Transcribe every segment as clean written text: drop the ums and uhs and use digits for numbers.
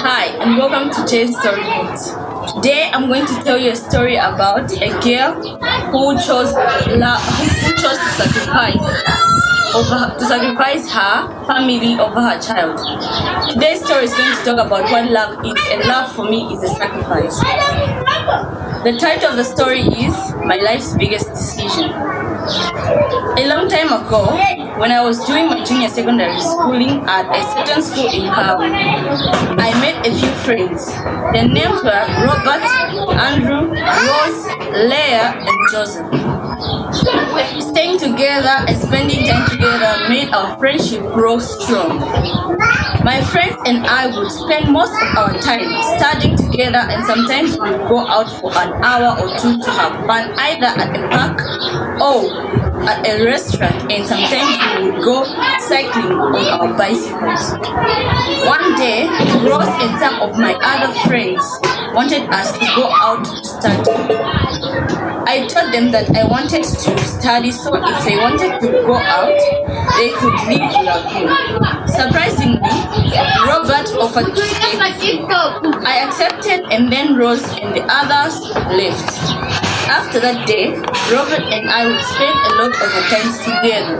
Hi, and welcome to Jay's Story Notes. Today, I'm going to tell you a story about a girl who chose to sacrifice her family over her child. Today's story is going to talk about what love is, and love for me is a sacrifice. The title of the story is My Life's Biggest Decision. A long time ago, when I was doing my junior secondary schooling at a certain school in Kawi, I met a few friends. Their names were Robert, Andrew, Rose, Leah, and Joseph. Staying together and spending time together made our friendship grow strong. My friends and I would spend most of our time studying together, and sometimes we would go out for an hour or two to have fun either at a park or at a restaurant, and sometimes we would go cycling on our bicycles. One day, Rose and some of my other friends wanted us to go out to study. I told them that I wanted to study, so if they wanted to go out, they could leave without me. Surprisingly, Robert offered to stay with me. I accepted, and then Rose and the others left. After that day, Robert and I would spend a lot of our time together.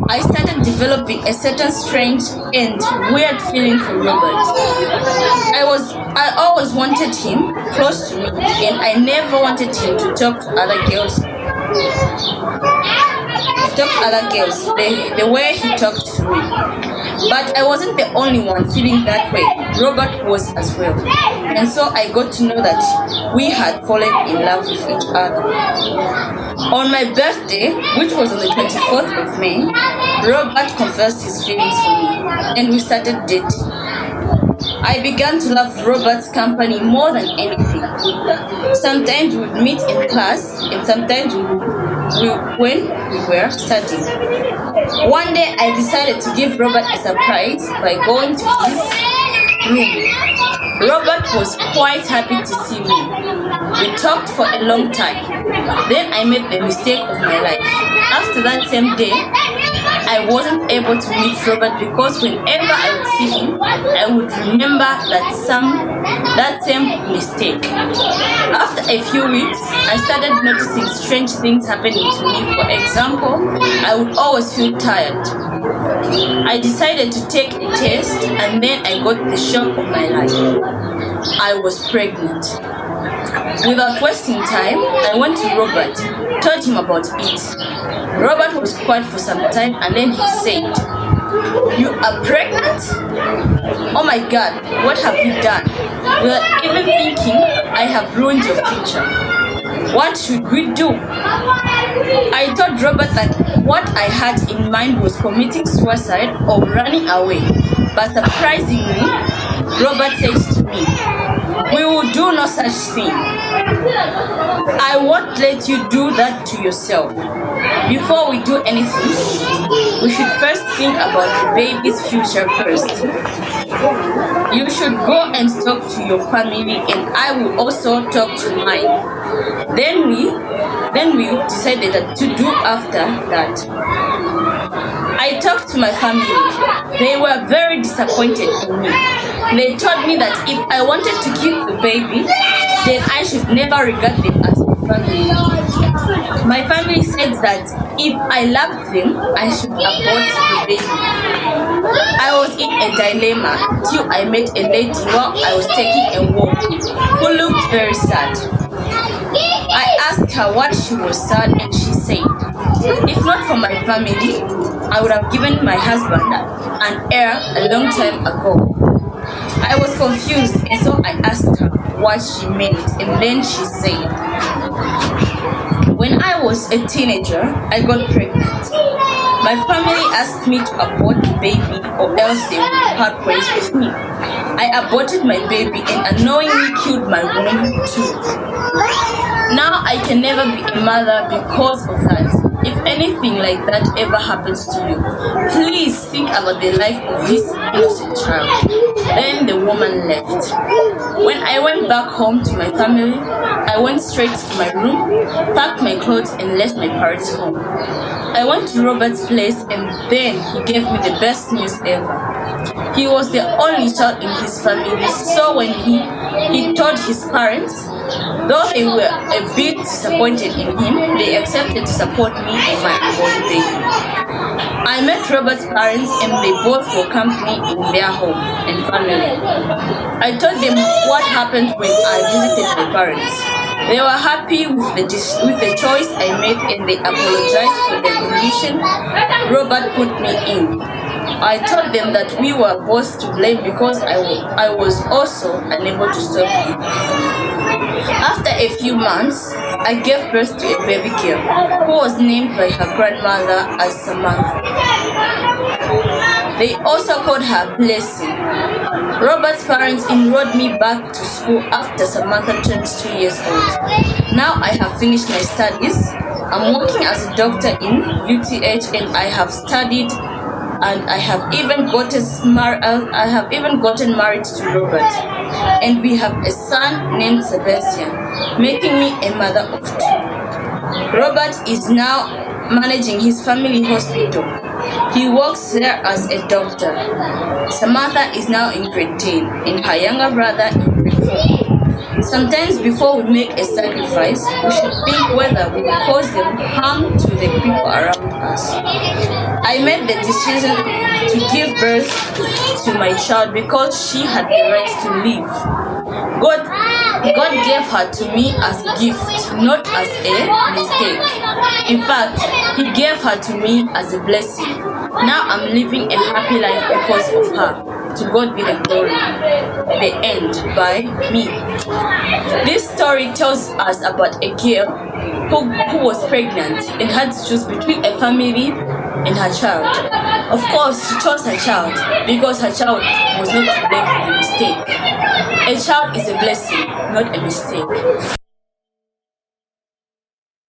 I started developing a certain strange and weird feeling for Robert. I always wanted him close to me, and I never wanted him to talk to other girls. The way he talked to me. But I wasn't the only one feeling that way. Robert was as well. And so I got to know that we had fallen in love with each other. On my birthday, which was on the 24th of May, Robert confessed his feelings for me, and we started dating. I began to love Robert's company more than anything. Sometimes we would meet in class, and sometimes when we were studying. One day I decided to give Robert a surprise by going to his room. Robert was quite happy to see me. We talked for a long time. Then I made the mistake of my life. After that same day, I wasn't able to meet Robert because whenever I would see him, I would remember that same mistake. After a few weeks, I started noticing strange things happening to me. For example, I would always feel tired. I decided to take a test, and then I got the shock of my life. I was pregnant. Without wasting time, I went to Robert, told him about it. Robert was quiet for some time, and then he said, "You are pregnant? Oh my God, what have you done?" Without even thinking, I have ruined your future. What should we do? I told Robert that what I had in mind was committing suicide or running away. But surprisingly, Robert says to me, "We will do no such thing. I won't let you do that to yourself. Before we do anything, we should first think about the baby's future first. You should go and talk to your family, and I will also talk to mine." Then we decided to do after that. I talked to my family. They were very disappointed in me. They told me that if I wanted to keep the baby, then I should never regard them as my family. My family said that if I loved them, I should abort the baby. I was in a dilemma till I met a lady while I was taking a walk who looked very sad. I asked her why she was sad, and she said, "If not for my family, I would have given my husband an heir a long time ago." I was confused, and so I asked her what she meant, and then she said, "When I was a teenager, I got pregnant. My family asked me to abort the baby or else they would part ways with me. I aborted my baby and unknowingly killed my womb too. Now I can never be a mother because of that. If anything like that ever happens to you, please think about the life of this innocent child." Then the woman left. When I went back home to my family, I went straight to my room, packed my clothes, and left my parents home. I went to Robert's place, and then he gave me the best news ever. He was the only child in his family, so when he told his parents, though they were a bit disappointed in him, they accepted to support me and my unborn baby. I met Robert's parents, and they both welcomed me in their home and family. I told them what happened when I visited my parents. They were happy with the choice I made, and they apologized for the condition Robert put me in. I told them that we were both to blame because I was also unable to stop him. After a few months, I gave birth to a baby girl who was named by her grandmother as Samantha. They also called her Blessing. Robert's parents enrolled me back to school after Samantha turned 2 years old. Now I have finished my studies. I'm working as a doctor in UTH, and I have studied, and I have even gotten married to Robert. And we have a son named Sebastian, making me a mother of 2. Robert is now managing his family hospital. He works there as a doctor. Samantha is now in grade 10, and her younger brother in grade 4. Sometimes before we make a sacrifice, we should think whether we will cause them harm to the people around us. I made the decision to give birth to my child because she had the right to live. God gave her to me as a gift, not as a mistake. In fact, He gave her to me as a blessing. Now I'm living a happy life because of her. To God be the glory. The end by me. This story tells us about a girl who was pregnant and had to choose between a family and her child. Of course, she chose her child because her child was not to blame for the mistake. A child is a blessing, not a mistake.